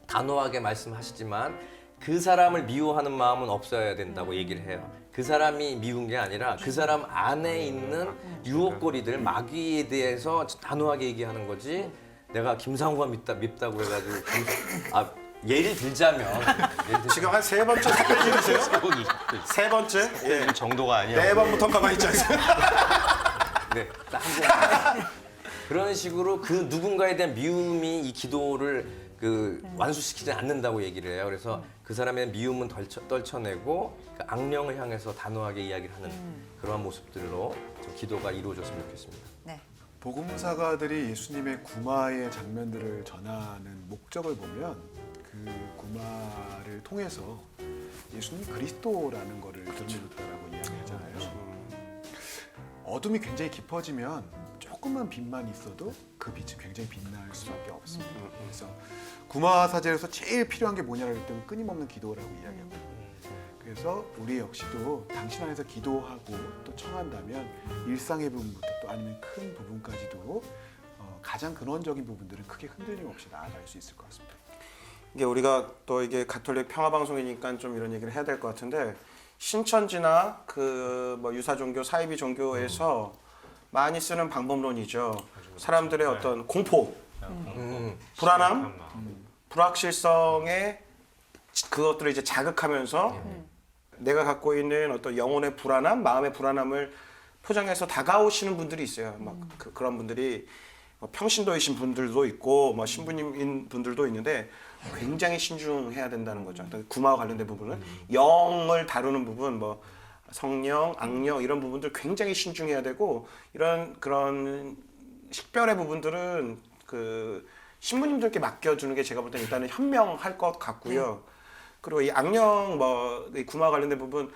단호하게 말씀하시지만 그 사람을 미워하는 마음은 없어야 된다고 얘기를 해요. 그 사람이 미운 게 아니라 그 사람 안에 있는 유혹거리들 마귀에 대해서 단호하게 얘기하는 거지. 내가 김상우가 밉다고 해가지고 예를 들자면 지금 한 세 번째 사건 중이세요? 세 번째? 예. 그 정도가 아니야. 네 번부터 가만히 있지 않으세요? 네, 딱 한 번. 그런 식으로 그 누군가에 대한 미움이 이 기도를 완수시키지 않는다고 얘기를 해요. 그래서 그 사람의 미움은 떨쳐내고 그 악령을 향해서 단호하게 이야기를 하는 그러한 모습들로 좀 기도가 이루어졌으면 좋겠습니다. 네. 복음사가들이 예수님의 구마의 장면들을 전하는 목적을 보면 그 구마를 통해서 예수님 그리스도라는 것을 드러내줬다라고 이야기하잖아요. 어둠이 굉장히 깊어지면 조금만 빛만 있어도 그 빛이 굉장히 빛날 수밖에 없습니다. 그래서 구마 사제로서 제일 필요한 게 뭐냐라고 했더니 끊임없는 기도라고 이야기합니다. 그래서 우리 역시도 당신 안에서 기도하고 또 청한다면 일상의 부분부터 또 아니면 큰 부분까지도 가장 근원적인 부분들은 크게 흔들림 없이 나아갈 수 있을 것 같습니다. 이게 우리가 또 이게 가톨릭 평화방송이니까 좀 이런 얘기를 해야 될 것 같은데 신천지나 뭐 유사 종교, 사이비 종교에서 많이 쓰는 방법론이죠. 사람들의 어떤 공포, 불안함, 불확실성에 그것들을 이제 자극하면서 내가 갖고 있는 어떤 영혼의 불안함, 마음의 불안함을 포장해서 다가오시는 분들이 있어요. 막 그런 분들이 평신도이신 분들도 있고 뭐 신부님인 분들도 있는데 굉장히 신중해야 된다는 거죠. 구마와 관련된 부분은 영을 다루는 부분, 뭐 성령, 악령 이런 부분들 굉장히 신중해야 되고 이런 그런 식별의 부분들은 그 신부님들께 맡겨주는 게 제가 볼 때는 일단은 현명할 것 같고요. 그리고 이 악령 이 구마와 관련된 부분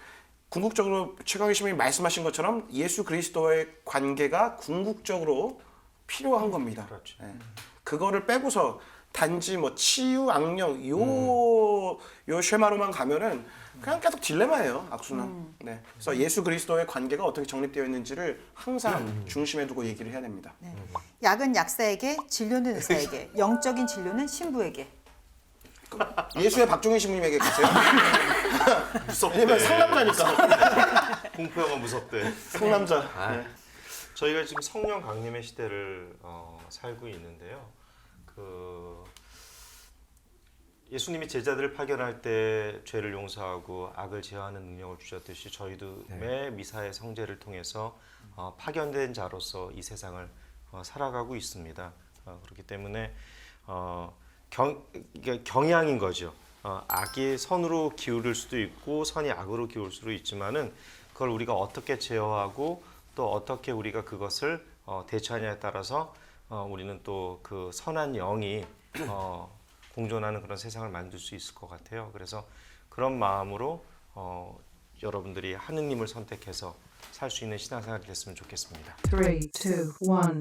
궁극적으로 최강희 신부님이 말씀하신 것처럼 예수 그리스도와의 관계가 궁극적으로 필요한 겁니다. 그렇죠. 예. 그거를 빼고서 단지 뭐 치유, 악령 요 쉐마로만 가면은 그냥 계속 딜레마예요, 악순환. 네. 그래서 예수 그리스도의 관계가 어떻게 정립되어 있는지를 항상 중심에 두고 얘기를 해야 됩니다. 네. 약은 약사에게, 진료는 의사에게, 영적인 진료는 신부에게. 예수의 박종인 신부님에게 가세요. 무섭대. 왜냐면 상남자니까. 공포영화 무섭대. 상남자. 네. 저희가 지금 성령 강림의 시대를 살고 있는데요. 예수님이 제자들을 파견할 때 죄를 용서하고 악을 제어하는 능력을 주셨듯이 저희도 매 미사의 성제를 통해서 파견된 자로서 이 세상을 살아가고 있습니다. 그렇기 때문에 이게 경향인 거죠. 악이 선으로 기울을 수도 있고 선이 악으로 기울 수도 있지만은 그걸 우리가 어떻게 제어하고 또 어떻게 우리가 그것을 대처하냐에 따라서 우리는 또 그 선한 영이 공존하는 그런 세상을 만들 수 있을 것 같아요. 그래서 그런 마음으로 여러분들이 하느님을 선택해서 살 수 있는 신앙생활이 됐으면 좋겠습니다. 3, 2, 1.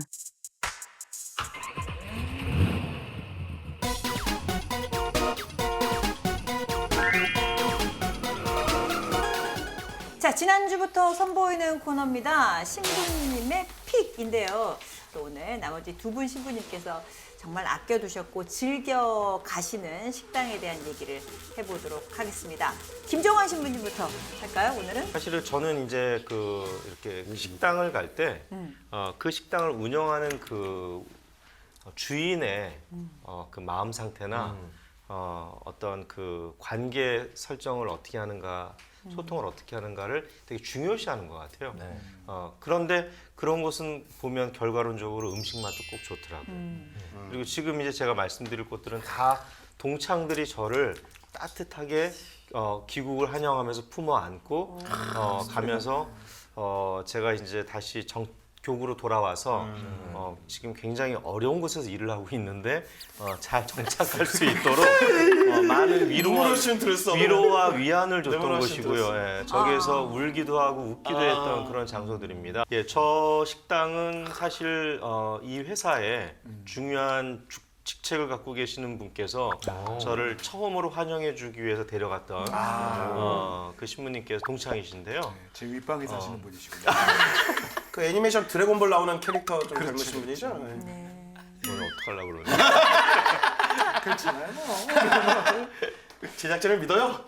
자, 지난주부터 선보이는 코너입니다. 신부님의 픽인데요. 또 오늘 나머지 두 분 신부님께서 정말 아껴두셨고 즐겨 가시는 식당에 대한 얘기를 해보도록 하겠습니다. 김정환 신부님부터 할까요, 오늘은? 사실은 저는 이제 이렇게 식당을 갈 때 그 식당을 운영하는 그 주인의 그 마음 상태나 어떤 그 관계 설정을 어떻게 하는가, 소통을 어떻게 하는가를 되게 중요시하는 것 같아요. 네. 그런데 그런 것은 보면 결과론적으로 음식 맛도 꼭 좋더라고요. 그리고 지금 이제 제가 말씀드릴 곳들은 다 동창들이 저를 따뜻하게 귀국을 환영하면서 품어 안고 가면서 제가 이제 다시 교구로 돌아와서 지금 굉장히 어려운 곳에서 일을 하고 있는데 잘 정착할 수 있도록 많은 위로와 위안을 줬던 곳이고요. 예, 저기에서 울기도 하고 웃기도 했던 그런 장소들입니다. 예, 저 식당은 사실 이 회사에 중요한 직책을 갖고 계시는 분께서 저를 처음으로 환영해주기 위해서 데려갔던 그 신부님께서 동창이신데요. 제 윗방에 사시는 분이시군요. 그 애니메이션 드래곤볼 나오는 캐릭터 좀 닮으신 분이죠? 네. 오늘 어떡하려고 그러니? 그렇지만 뭐 제작진을 믿어요.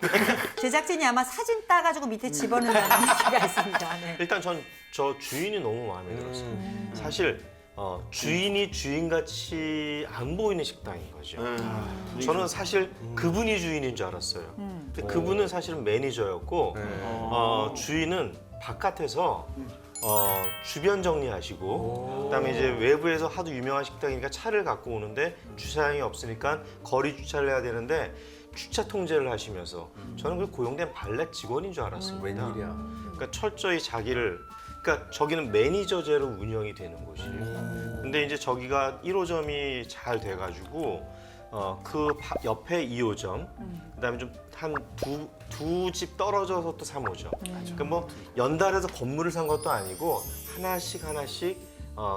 제작진이 아마 사진 따가지고 밑에 집어넣는다는 얘기가 있습니다. 네. 일단 전 저 주인이 너무 마음에 들었어요. 사실 주인이 주인같이 안 보이는 식당인 거죠. 저는 사실 그분이 주인인 줄 알았어요. 근데 그분은 사실은 매니저였고 주인은 바깥에서 주변 정리하시고 그다음에 이제 외부에서 하도 유명한 식당이니까 차를 갖고 오는데 주차장이 없으니까 거리 주차를 해야 되는데 주차 통제를 하시면서 저는 그 고용된 발렛 직원인 줄 알았습니다. 웬일이야. 그러니까 철저히 그러니까 저기는 매니저제로 운영이 되는 곳이에요. 근데 이제 저기가 1호점이 잘 돼가지고 그 옆에 2호점, 그다음에 좀 한 두 집 떨어져서 또 3호점. 그러니까 뭐 연달아서 건물을 산 것도 아니고 하나씩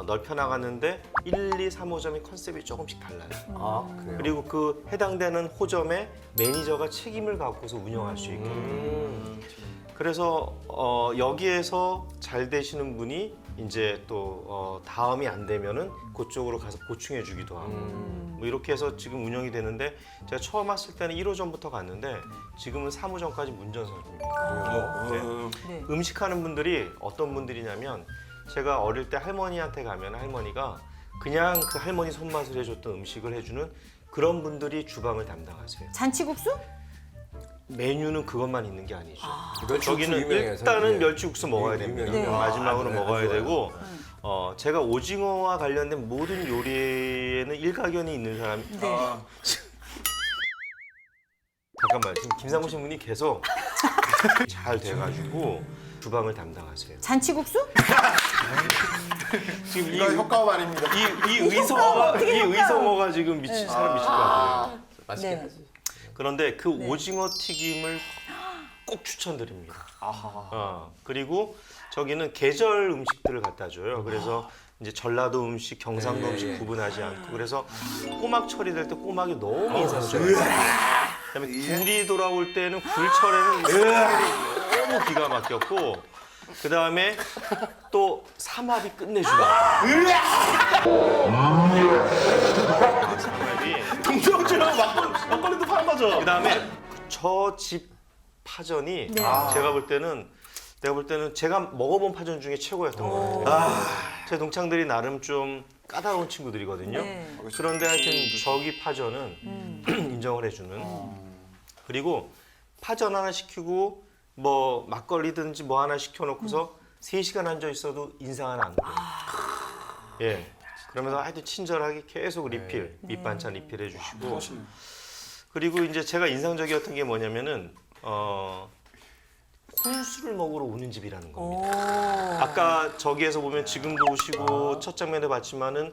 넓혀 나갔는데 1, 2, 3호점이 컨셉이 조금씩 달라요. 그래요? 그리고 그 해당되는 호점에 매니저가 책임을 갖고서 운영할 수 있게끔. 그래서 여기에서 잘 되시는 분이 이제 또 다음이 안 되면은 그쪽으로 가서 보충해 주기도 하고 뭐 이렇게 해서 지금 운영이 되는데 제가 처음 왔을 때는 1호점부터 갔는데 지금은 3호점까지 문전설입니다. 네. 음식하는 분들이 어떤 분들이냐면 제가 어릴 때 할머니한테 가면 할머니가 그냥 그 할머니 손맛을 해줬던 음식을 해주는 그런 분들이 주방을 담당하세요. 잔치국수? 메뉴는 그것만 있는 게 아니죠. 멸치국수 저기는 유명해요, 일단은 예. 멸치국수 먹어야 됩니다. 유명해요. 네. 마지막으로 네, 먹어야 좋아요. 되고 제가 오징어와 관련된 모든 요리에는 일가견이 있는 사람이. 네. 잠깐만, 지금 김상무 신부님 계속 잘 돼가지고 주방을 담당하세요. 잔치국수? 지금 이거 효과음 아닙니다. 이 의성어가 지금 사람 미칠 것 같아요. 맛있게 네. 하지. 그런데 그 오징어 튀김을 꼭 추천드립니다. 그리고 저기는 계절 음식들을 갖다 줘요. 그래서 이제 전라도 음식, 경상도 네. 음식 구분하지 않고 그래서 꼬막 처리될 때 꼬막이 너무 인상적이에요. 그다음에 굴이 돌아올 때는 굴철에는 너무 기가 막혔고 그다음에 또 삼합이 끝내줍니다. 삼합이 동정주랑 막걸리도 파는 거죠. 그다음에 저 집 파전이 네. 제가 볼 때는 제가 먹어본 파전 중에 최고였던 것 같아요. 제 동창들이 나름 좀 까다로운 친구들이거든요. 네. 그런데 하여튼 저기 파전은 인정을 해주는. 그리고 파전 하나 시키고 뭐 막걸리든지 뭐 하나 시켜놓고서 3시간 앉아 있어도 인상 하나 안 보여요. 예. 그러면서 하여튼 친절하게 계속 리필, 밑반찬 리필 해주시고. 그리고 이제 제가 인상적이었던 게 뭐냐면은 혼술을 먹으러 오는 집이라는 겁니다. 아까 저기에서 보면 지금도 오시고 첫 장면에 봤지만은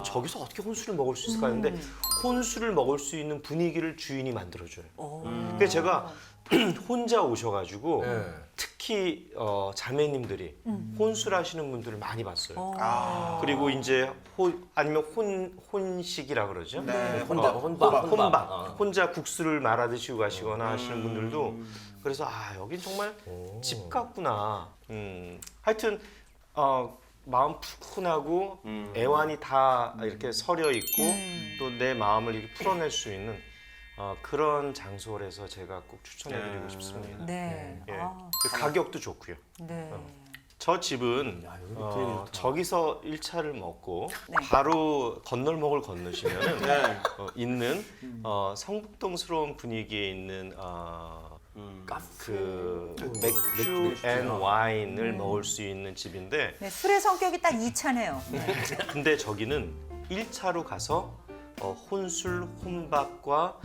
저기서 어떻게 혼술을 먹을 수 있을까 했는데 혼술을 먹을 수 있는 분위기를 주인이 만들어줘요. 그래서 제가 혼자 오셔가지고 네. 특히 자매님들이 혼술하시는 분들을 많이 봤어요. 그리고 이제 아니면 혼식이라 그러죠. 네. 혼밥. 혼자 국수를 말아 드시고 가시거나 하시는 분들도 그래서 여긴 정말 집 같구나. 하여튼 마음 푸근하고 애환이 다 이렇게 서려 있고 또 내 마음을 이렇게 풀어낼 수 있는 그런 장소라서 제가 꼭 추천해드리고 싶습니다. 네. 예. 아, 그 가격도 좋고요. 네. 저 집은 여기 되게 좋다. 저기서 1차를 먹고 네. 바로 건널목을 건너시면은 네. 있는 성북동스러운 분위기에 있는 그 맥주 앤 와인을 먹을 수 있는 집인데 네, 술의 성격이 딱 2차네요. 근데 저기는 1차로 가서 혼술 혼밥과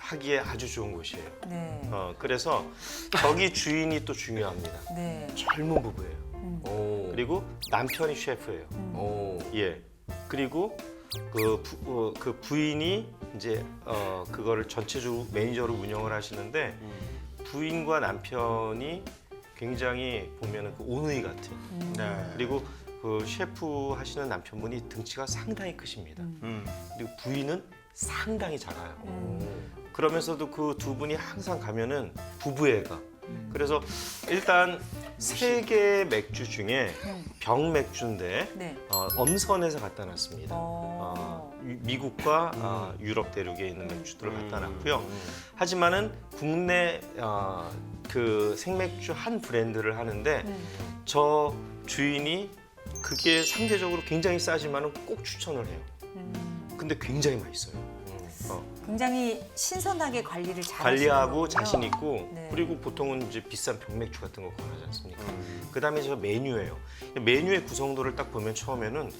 하기에 아주 좋은 곳이에요. 네. 그래서 저기 주인이 또 중요합니다. 네. 젊은 부부예요. 오. 그리고 남편이 셰프예요. 오. 예. 그리고 그 부인이 이제 그거를 전체적으로 매니저로 운영을 하시는데 부인과 남편이 굉장히 보면은 그 오누이 같은. 네. 그리고 그 셰프 하시는 남편분이 등치가 상당히 크십니다. 그리고 부인은 상당히 작아요. 그러면서도 그 두 분이 항상 가면은 부부애가. 그래서 일단 3개 맥주 중에 병 맥주인데 네. 엄선해서 갖다 놨습니다. 어. 미국과 유럽 대륙에 있는 맥주들을 갖다 놨고요. 하지만은 국내 그 생맥주 한 브랜드를 하는데 저 주인이 그게 상대적으로 굉장히 싸지만은 꼭 추천을 해요. 근데 굉장히 맛있어요. 굉장히 신선하게 관리를 잘 관리하고 자신 있고 네. 그리고 보통은 이제 비싼 병맥주 같은 거 권하지 않습니까? 그다음에 저 메뉴예요. 메뉴의 구성도를 딱 보면 처음에는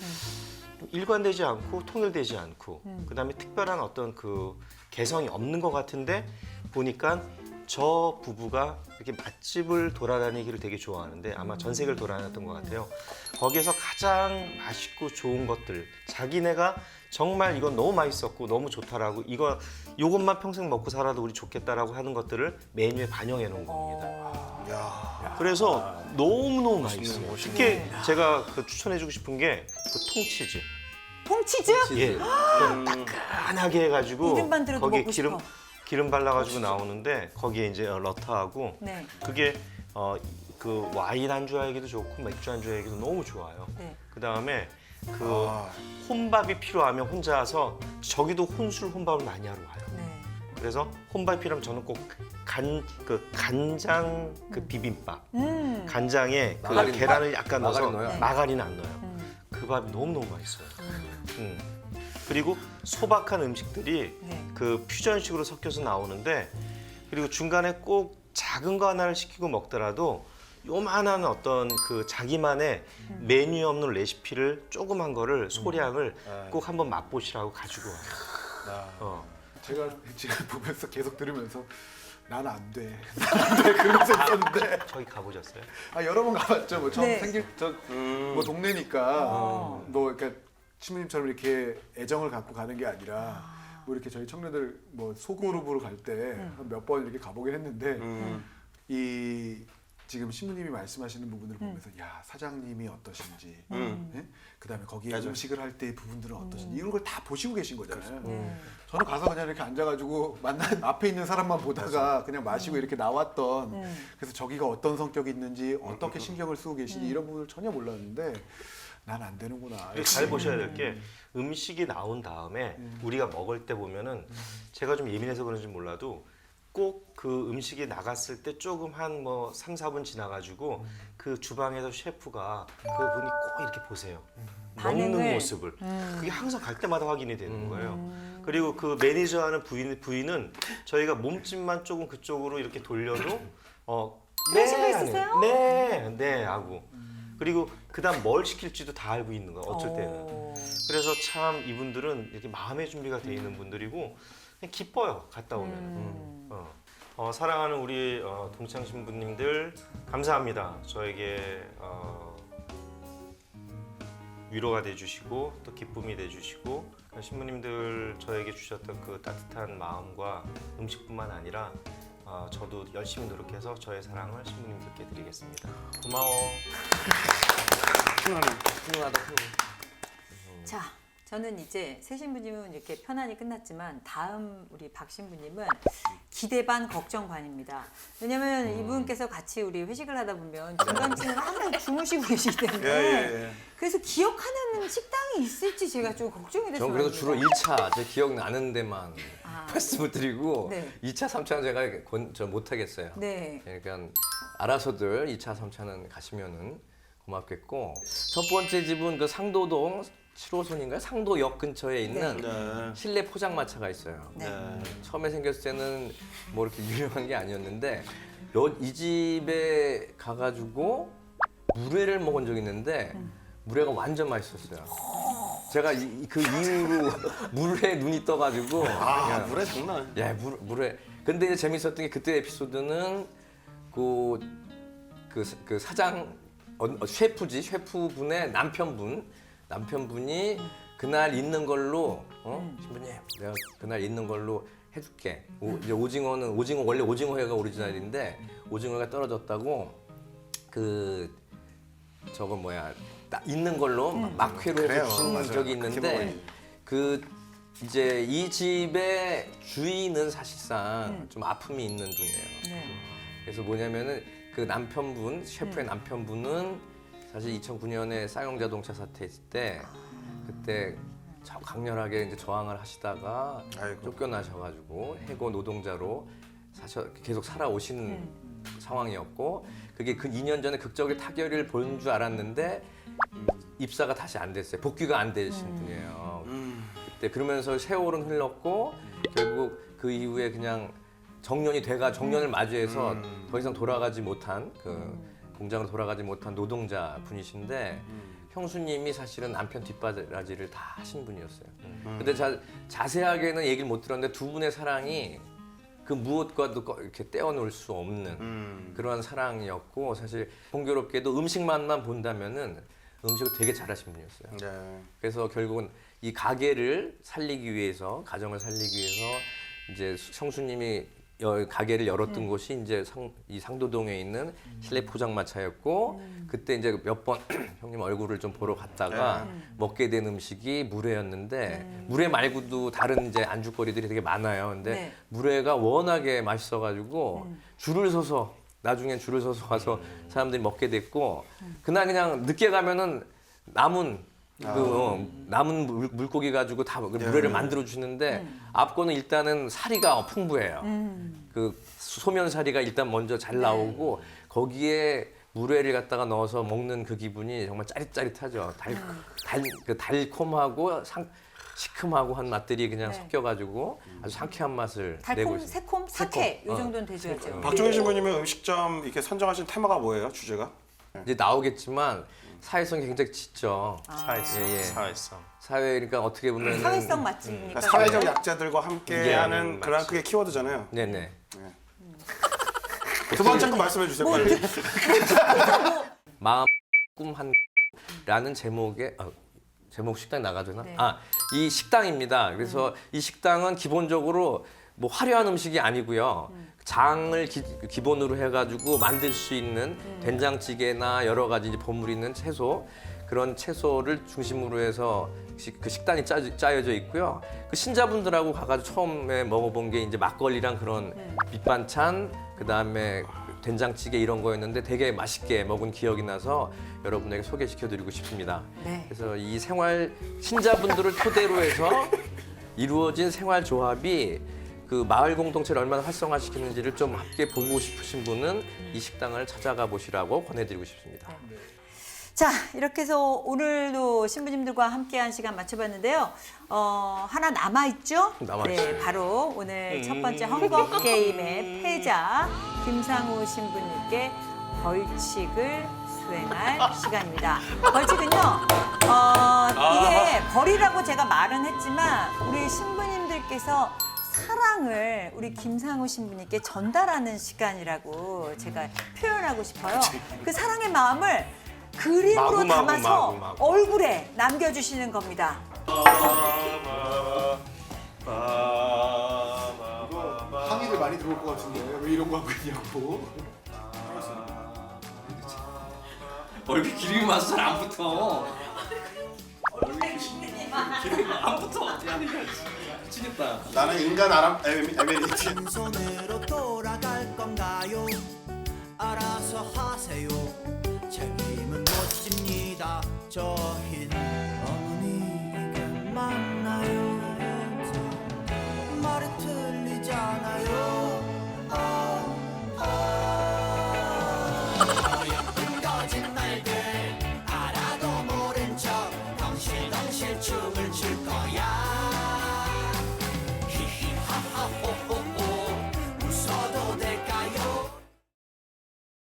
일관되지 않고 통일되지 않고 그다음에 특별한 어떤 그 개성이 없는 것 같은데 보니까 저 부부가 이렇게 맛집을 돌아다니기를 되게 좋아하는데 아마 전 세계를 돌아다녔던 것 같아요. 거기에서 가장 맛있고 좋은 것들, 자기네가 정말 이건 너무 맛있었고 너무 좋다라고 요것만 평생 먹고 살아도 우리 좋겠다라고 하는 것들을 메뉴에 반영해 놓은 겁니다. 야. 그래서 너무너무 맛있어요. 멋있네요. 특히 제가 추천해주고 싶은 게 그 통치즈. 통치즈? 예, 따끈하게 해가지고 이름만 들어도 거기에 먹고 싶어. 기름 발라가지고 나오는데 거기에 이제 러터하고 네. 그게 그 와인 안주하기도 좋고 맥주 안주하기도 너무 좋아요. 네. 그 다음에 그 혼밥이 필요하면 혼자서 저기도 혼술 혼밥을 많이 하러 와요. 네. 그래서 혼밥이 필요하면 저는 꼭 간장 그 비빔밥 간장에 그 마가린 계란을 약간 넣어서 마가린 넣어요? 마가린 안 넣어요. 그 밥이 너무너무 맛있어요. 그리고 소박한 음식들이 네. 그 퓨전식으로 섞여서 나오는데 그리고 중간에 꼭 작은 거 하나를 시키고 먹더라도 요만한 어떤 그 자기만의 메뉴 없는 레시피를 조그만 거를 소량을 꼭 한번 맛보시라고 가지고 와요. 제가 지금 보면서 계속 들으면서 난 안 돼. 안 돼. 그러면서 있었는데 저기 가보셨어요? 여러 번 가봤죠. 뭐 처음 네. 생길 뭐 동네니까 뭐 그러니까 신부님처럼 이렇게 애정을 갖고 가는 게 아니라 뭐 이렇게 저희 청년들 뭐 소그룹으로 갈 때 몇 번 이렇게 가보긴 했는데 이 지금 신부님이 말씀하시는 부분을 보면서 야 사장님이 어떠신지, 예? 그다음에 거기에 맞아요. 음식을 할 때의 부분들은 어떠신지 이런 걸 다 보시고 계신 거잖아요. 저는 가서 그냥 이렇게 앉아가지고 만난 앞에 있는 사람만 보다가 그냥 마시고 이렇게 나왔던 그래서 저기가 어떤 성격이 있는지 어떻게 신경을 쓰고 계신지 이런 부분을 전혀 몰랐는데 난 안 되는구나. 그리고 잘 보셔야 될 게 음식이 나온 다음에 우리가 먹을 때 보면은 제가 좀 예민해서 그런지 몰라도 꼭 그 음식이 나갔을 때 조금 한 뭐 3, 4분 지나가지고 그 주방에서 셰프가 그분이 꼭 이렇게 보세요. 먹는 반응을. 모습을. 그게 항상 갈 때마다 확인이 되는 거예요. 그리고 그 매니저하는 부인은 저희가 몸집만 조금 그쪽으로 이렇게 돌려도 그러신 거 네, 있으세요? 네 하고 그리고 그다음 뭘 시킬지도 다 알고 있는 거예요. 어쩔 때는. 그래서 참 이분들은 이렇게 마음의 준비가 돼 있는 분들이고 그냥 기뻐요. 갔다 오면. 사랑하는 우리 동창 신부님들 감사합니다. 저에게 위로가 돼주시고 또 기쁨이 돼주시고 신부님들 저에게 주셨던 그 따뜻한 마음과 음식뿐만 아니라 저도 열심히 노력해서 저의 사랑을 신부님들께 드리겠습니다. 고마워. 훈훈하다. 자, 저는 이제 새 신부님은 이렇게 편안히 끝났지만 다음 우리 박 신부님은 기대 반 걱정 반입니다. 왜냐면 이분께서 같이 우리 회식을 하다 보면 중간중간 항상 주무시고 계시기 때문에 예. 그래서 기억하는 식당이 있을지 제가 좀 걱정이 돼서 저는 그래서 주로 그럽니다. 1차 제 기억나는 데만 말씀을 드리고 네. 2차, 3차는 제가 저 못하겠어요. 네. 그러니까 알아서들 2차, 3차는 가시면은 고맙겠고 첫 번째 집은 그 상도동 7호선인가요? 상도역 근처에 있는 네. 실내 포장마차가 있어요. 네. 처음에 생겼을 때는 뭐 이렇게 유명한 게 아니었는데 이 집에 가가지고 물회를 먹은 적이 있는데 물회가 완전 맛있었어요. 제가 그 이후로 물회에 눈이 떠가지고 그냥 물에 장난. 야, 물에. 근데 이제 재밌었던 게 그때 에피소드는 그 사장 셰프분의 남편분이 그날 있는 걸로 신부님 내가 그날 있는 걸로 해줄게. 이제 오징어 원래 오징어회가 오리지널인데 오징어가 떨어졌다고 저거 뭐야 있는 걸로 막회로 그래요. 해주신 맞아요. 적이 그렇게 있는데 먹어야지. 이제 이 집의 주인은 사실상 좀 아픔이 있는 분이에요. 네. 그래서 뭐냐면은 그 남편분, 셰프의 남편분은 사실 2009년에 쌍용자동차 사태 있을 때 그때 강렬하게 이제 저항을 하시다가 아이고. 쫓겨나셔가지고 해고 노동자로 계속 살아오신 상황이었고 그게 그 2년 전에 극적인 타결을 본 줄 알았는데 입사가 다시 안 됐어요. 복귀가 안 되신 분이에요. 그때 그러면서 세월은 흘렀고 결국 그 이후에 그냥 정년을 맞이해서 더 이상 돌아가지 못한 공장으로 돌아가지 못한 노동자 분이신데 형수님이 사실은 남편 뒷바라지를 다 하신 분이었어요. 근데 자세하게는 얘기를 못 들었는데 두 분의 사랑이 그 무엇과도 이렇게 떼어놓을 수 없는 그런 사랑이었고 사실 공교롭게도 음식만만 본다면은 음식을 되게 잘하신 분이었어요. 네. 그래서 결국은 이 가게를 살리기 위해서 가정을 살리기 위해서 이제 형수님이 가게를 열었던 곳이 이제 이 상도동에 있는 실내 포장마차였고 그때 이제 몇 번 형님 얼굴을 좀 보러 갔다가 먹게 된 음식이 물회였는데 물회 말고도 다른 이제 안주거리들이 되게 많아요. 근데 네. 물회가 워낙에 맛있어가지고 나중엔 줄을 서서 와서 사람들이 먹게 됐고 그날 그냥 늦게 가면은 남은 물고기 가지고 다 물회를 만들어 주시는데 앞거는 일단은 사리가 풍부해요. 그 소면 사리가 일단 먼저 잘 나오고 거기에 물회를 갖다가 넣어서 먹는 그 기분이 정말 짜릿짜릿하죠. 달콤하고 시큼하고 한 맛들이 그냥 네. 섞여가지고 아주 상쾌한 맛을 내고 달콤, 있습니다. 새콤, 사케 이 어. 정도는 돼줘야죠. 박종희 신부님의 음식점 이렇게 선정하신 테마가 뭐예요? 주제가? 이제 나오겠지만 사회성이 굉장히 짙죠. 사회성, 예, 예. 사회성. 사회 그러니까 어떻게 보면 사회성 맛집이니까. 그러니까 사회적 약자들과 함께 예, 하는 그런 맞지. 그게 키워드잖아요. 네네. 두 번째 거 말씀해 주세요. 빨리. 마음 꿈한라는 제목의 제목 식당 나가되나? 네. 이 식당입니다. 그래서 이 식당은 기본적으로 뭐 화려한 음식이 아니고요. 장을 기본으로 해가지고 만들 수 있는 된장찌개나 여러 가지 이제 버무리 있는 채소 그런 채소를 중심으로 해서 그 식단이 짜여져 있고요. 그 신자분들하고 가가지고 처음에 먹어본 게 이제 막걸리랑 그런 밑반찬 그다음에 된장찌개 이런 거였는데 되게 맛있게 먹은 기억이 나서 여러분에게 소개시켜드리고 싶습니다. 네. 그래서 이 생활 신자분들을 토대로 해서 이루어진 생활 조합이 그 마을 공동체를 얼마나 활성화시키는지를 좀 함께 보고 싶으신 분은 이 식당을 찾아가 보시라고 권해드리고 싶습니다. 자, 이렇게 해서 오늘도 신부님들과 함께한 시간 마쳐봤는데요. 하나 남아있죠? 남아있어요. 네, 바로 오늘 첫 번째 헝거 게임의 패자 김상우 신부님께 벌칙을 수행할 시간입니다. 벌칙은요, 이게 벌이라고 제가 말은 했지만 우리 신부님들께서 사랑을 우리 김상우 신부님께 전달하는 시간이라고 제가 표현하고 싶어요. 그 사랑의 마음을 그림으로 마구, 담아서 마구, 마구. 얼굴에 남겨주시는 겁니다. 항의를 많이 들어올 것 같은데 왜 이런 거 하고 있냐고. 얼굴 기름이 많아서 잘 안 붙어. 기름이 안 붙어. 미치겠다. 나는 인간 에메리트. 빈손으로 돌아갈 건가요? 알아서 하세요.